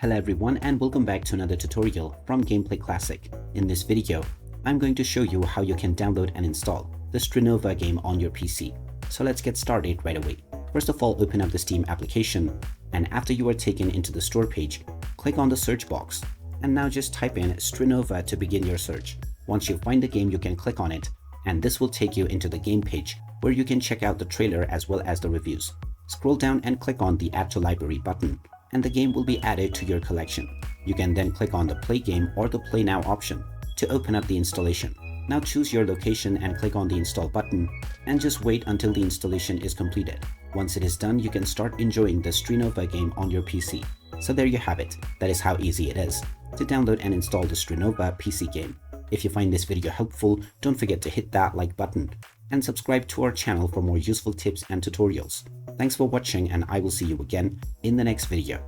Hello everyone and welcome back to another tutorial from Gameplay Classic. In this video, I'm going to show you how you can download and install the Strinova game on your PC. So let's get started right away. First of all, open up the Steam application, and after you are taken into the store page, click on the search box and now just type in Strinova to begin your search. Once you find the game, you can click on it and this will take you into the game page where you can check out the trailer as well as the reviews. Scroll down and click on the Add to Library button and the game will be added to your collection. You can then click on the Play Game or the Play Now option to open up the installation. Now choose your location and click on the Install button and just wait until the installation is completed. Once it is done, you can start enjoying the Strinova game on your PC. So there you have it. That is how easy it is to download and install the Strinova PC game. If you find this video helpful, don't forget to hit that like button and subscribe to our channel for more useful tips and tutorials. Thanks for watching and I will see you again in the next video.